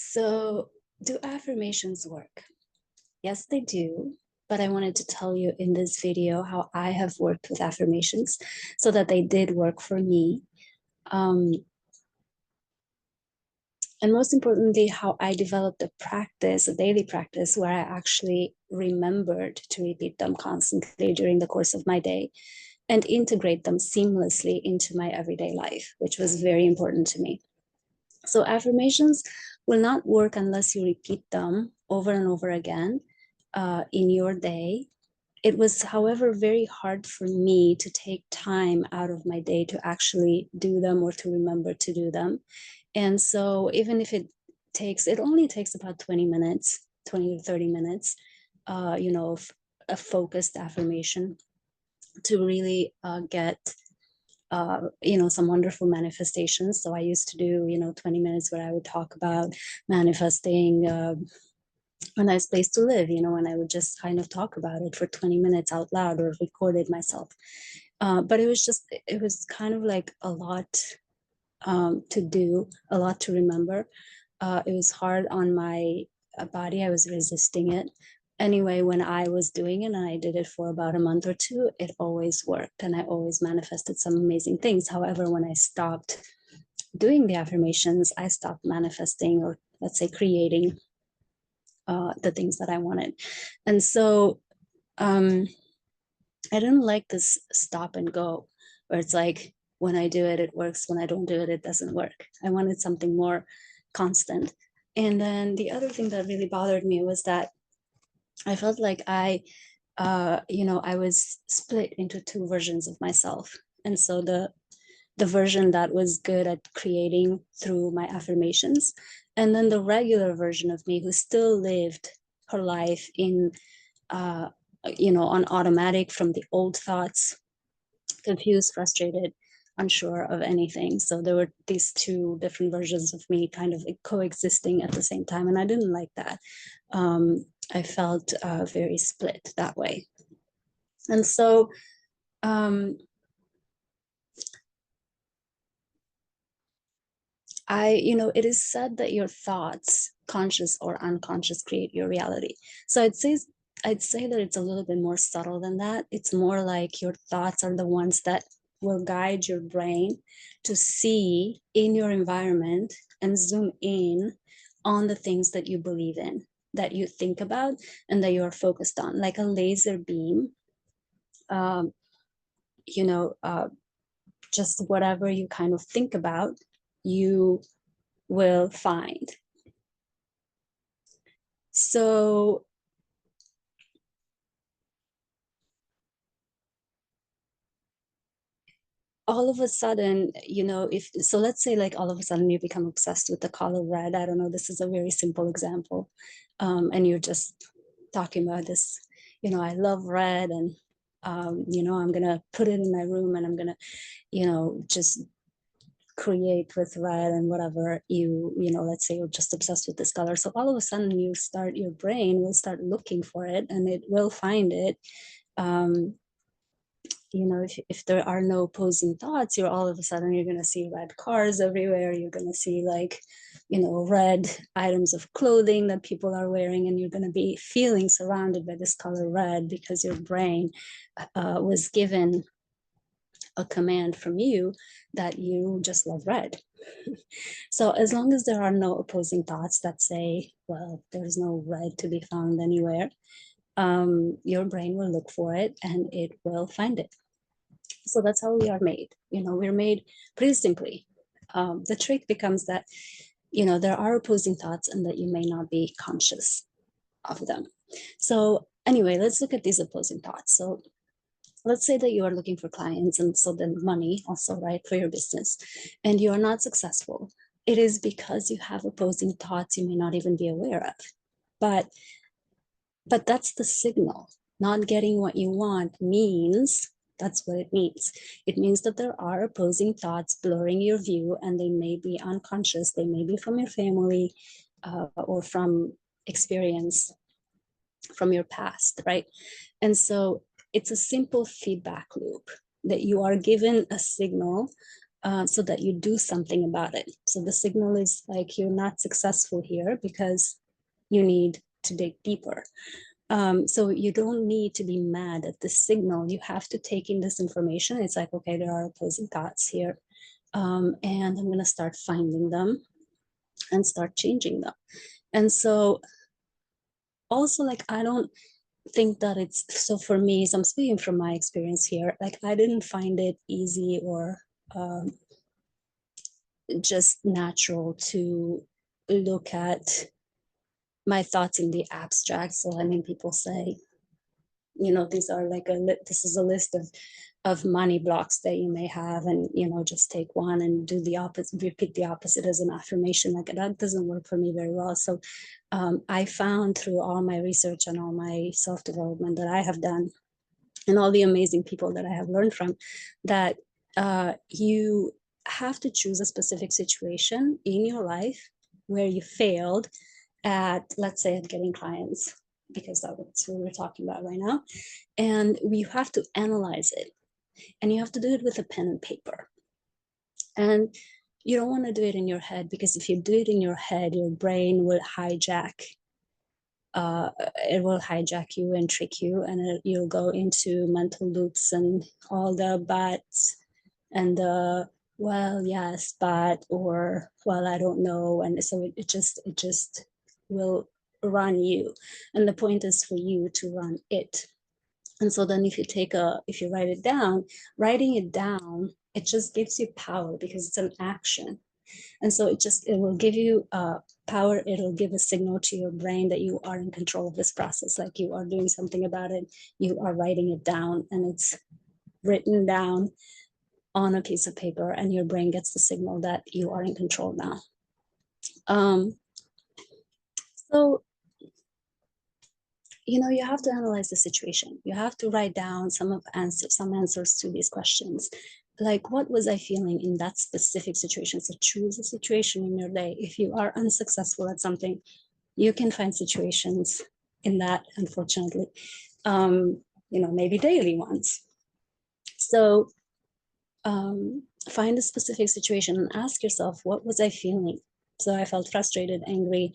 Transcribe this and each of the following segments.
So, do affirmations work? Yes, they do. But I wanted to tell you in this video how I have worked with affirmations so that they did work for me. Um, and most importantly, how I developed a practice, a daily practice, where I actually remembered to repeat them constantly during the course of my day and integrate them seamlessly into my everyday life, which was very important to me. So affirmations will not work unless you repeat them over and over again in your day. It was, however, very hard for me to take time out of my day to actually do them or to remember to do them. And so even if it only takes about 20 minutes, 20 to 30 minutes, a focused affirmation to really get some wonderful manifestations. So I used to do 20 minutes where I would talk about manifesting a nice place to live, and I would just kind of talk about it for 20 minutes out loud or record it myself. But it was kind of like a lot to do, a lot to remember. It was hard on my body. I was resisting it. Anyway, when I was doing it and I did it for about a month or two, it always worked and I always manifested some amazing things. However, when I stopped doing the affirmations, I stopped manifesting, or let's say creating the things that I wanted. And so I didn't like this stop and go where it's like, when I do it, it works. When I don't do it, it doesn't work. I wanted something more constant. And then the other thing that really bothered me was that I felt like I was split into two versions of myself. And so the version that was good at creating through my affirmations, and then the regular version of me who still lived her life in on automatic from the old thoughts, confused, frustrated, unsure of anything. So there were these two different versions of me kind of like coexisting at the same time, and I didn't like that. I felt very split that way. And so it is said that your thoughts, conscious or unconscious, create your reality. So I'd say that it's a little bit more subtle than that. It's more like your thoughts are the ones that will guide your brain to see in your environment and zoom in on the things that you believe in, that you think about, and that you're focused on, like a laser beam. Just whatever you kind of think about, you will find. So all of a sudden, let's say like all of a sudden you become obsessed with the color red. I don't know, this is a very simple example. And you're just talking about this, I love red, and I'm gonna put it in my room, and I'm gonna, just create with red and whatever let's say you're just obsessed with this color. So all of a sudden your brain will start looking for it, and it will find it. If there are no opposing thoughts, you're all of a sudden you're going to see red cars everywhere. You're going to see like red items of clothing that people are wearing, and you're going to be feeling surrounded by this color red because your brain was given a command from you that you just love red. So as long as there are no opposing thoughts that say, well, there's no red to be found anywhere, your brain will look for it and it will find it. So that's how we are made. We're made pretty simply. The trick becomes that, there are opposing thoughts and that you may not be conscious of them. So anyway, let's look at these opposing thoughts. So let's say that you are looking for clients, and so then money also, right, for your business, and you are not successful. It is because you have opposing thoughts you may not even be aware of. But that's the signal. Not getting what you want means, that's what it means. It means that there are opposing thoughts blurring your view, and they may be unconscious. They may be from your family or from experience from your past, right? And so it's a simple feedback loop that you are given a signal so that you do something about it. So the signal is like, you're not successful here because you need to dig deeper. So you don't need to be mad at the signal. You have to take in this information. It's like, okay, there are opposing thoughts here. And I'm going to start finding them and start changing them. And so also, like, I don't think that it's, so for me, so I'm speaking from my experience here, like, I didn't find it easy or just natural to look at my thoughts in the abstract. So I mean, people say, you know, these are like this is a list of money blocks that you may have, and you know, just take one and do the opposite, repeat the opposite as an affirmation. Like, that doesn't work for me very well. So I found through all my research and all my self-development that I have done, and all the amazing people that I have learned from, that you have to choose a specific situation in your life where you failed at, let's say, at getting clients, because that's what we're talking about right now. And you have to analyze it, and you have to do it with a pen and paper. And you don't want to do it in your head, because if you do it in your head, your brain will hijack. It will hijack you and trick you, and you'll go into mental loops and all the buts and the, well, yes, but, or, well, I don't know. And so it just will run you. And the point is for you to run it. And so then if you write it down, writing it down, it just gives you power, because it's an action. And so it will give you power. It'll give a signal to your brain that you are in control of this process, like you are doing something about it. You are writing it down, and it's written down on a piece of paper, and your brain gets the signal that you are in control now. So, you know, you have to analyze the situation. You have to write down some answers to these questions. Like, what was I feeling in that specific situation? So choose a situation in your day. If you are unsuccessful at something, you can find situations in that, unfortunately, you know, maybe daily ones. So find a specific situation and ask yourself, what was I feeling? So I felt frustrated, angry,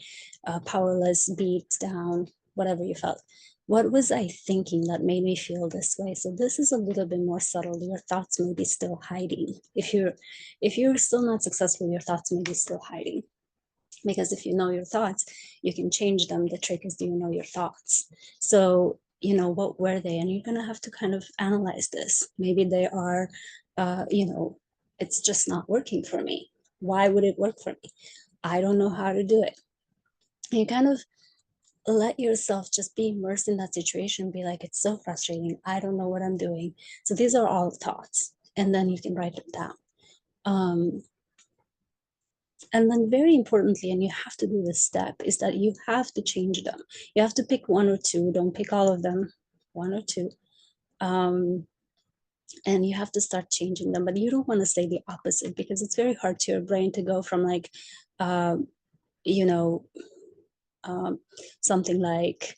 powerless, beat down, whatever you felt. What was I thinking that made me feel this way? So this is a little bit more subtle. Your thoughts may be still hiding. If you're still not successful, your thoughts may be still hiding. Because if you know your thoughts, you can change them. The trick is, do you know your thoughts? So, you know, what were they? And you're going to have to kind of analyze this. Maybe they are, you know, it's just not working for me. Why would it work for me? I don't know how to do it. And you kind of let yourself just be immersed in that situation. Be like, it's so frustrating. I don't know what I'm doing. So these are all thoughts. And then you can write them down. And then very importantly, and you have to do this step, is that you have to change them. You have to pick one or two. Don't pick all of them, one or two. And you have to start changing them. But you don't want to say the opposite, because it's very hard to your brain to go from like, you know, something like,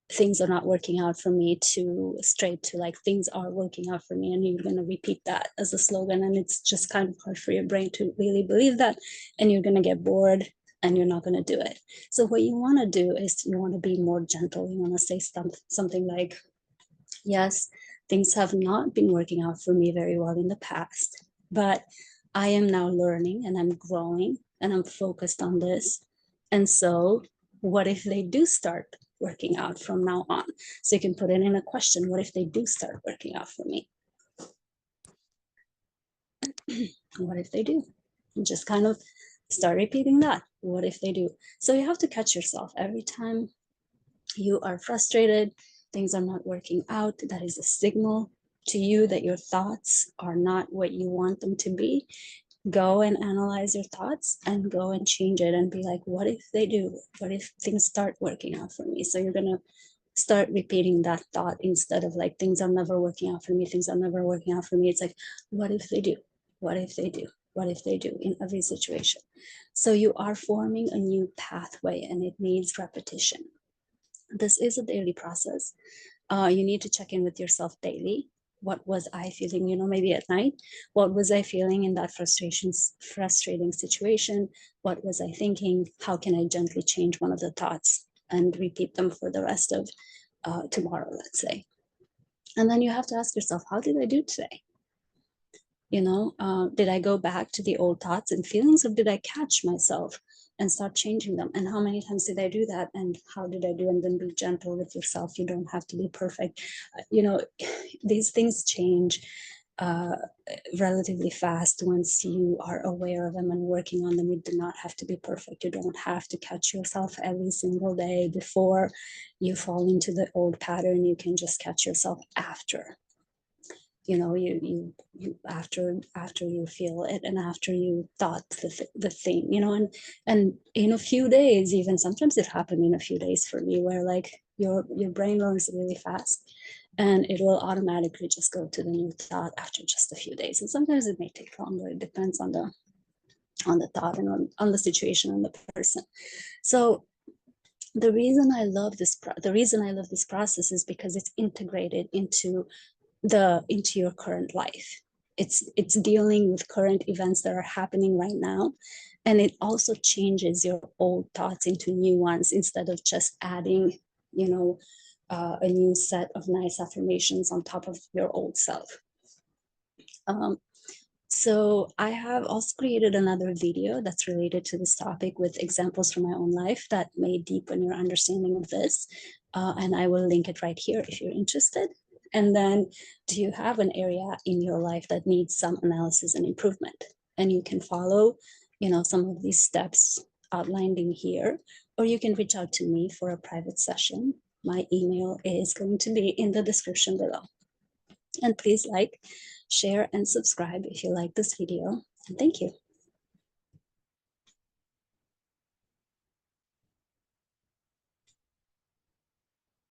things are not working out for me, to straight to like, things are working out for me. And you're going to repeat that as a slogan, and it's just kind of hard for your brain to really believe that, and you're going to get bored and you're not going to do it. So what you want to do is, you want to be more gentle. You want to say something like, yes, things have not been working out for me very well in the past, but I am now learning and I'm growing and I'm focused on this. And so what if they do start working out from now on? So you can put it in a question. What if they do start working out for me? What if they do? And just kind of start repeating that. What if they do? So you have to catch yourself every time you are frustrated, things are not working out. That is a signal to you that your thoughts are not what you want them to be. Go and analyze your thoughts and go and change it and be like, what if they do? What if things start working out for me? So you're going to start repeating that thought, instead of like, things are never working out for me, things are never working out for me. It's like, what if they do? What if they do? What if they do, in every situation? So you are forming a new pathway, and it needs repetition. This is a daily process. You need to check in with yourself daily. what was I feeling, maybe at night, what was I feeling in that frustrating situation? What was I thinking? How can I gently change one of the thoughts and repeat them for the rest of tomorrow, let's say. And then you have to ask yourself, how did I do today? Did I go back to the old thoughts and feelings, or did I catch myself and start changing them? And how many times did I do that? And how did I do? And then be gentle with yourself. You don't have to be perfect. These things change relatively fast once you are aware of them and working on them. You do not have to be perfect. You don't have to catch yourself every single day before you fall into the old pattern. You can just catch yourself after. You after you feel it, and after you thought the thing, and in a few days, even sometimes it happened in a few days for me, where like your brain learns really fast, and it will automatically just go to the new thought after just a few days. And sometimes it may take longer. It depends on the thought and on the situation and the person. So the reason I love this process is because it's integrated into your current life. It's dealing with current events that are happening right now, and it also changes your old thoughts into new ones, instead of just adding a new set of nice affirmations on top of your old self. So I have also created another video that's related to this topic with examples from my own life that may deepen your understanding of this, and I will link it right here if you're interested. And then, do you have an area in your life that needs some analysis and improvement? And you can follow, some of these steps outlined in here, or you can reach out to me for a private session. My email is going to be in the description below. And please like, share, and subscribe if you like this video. And thank you.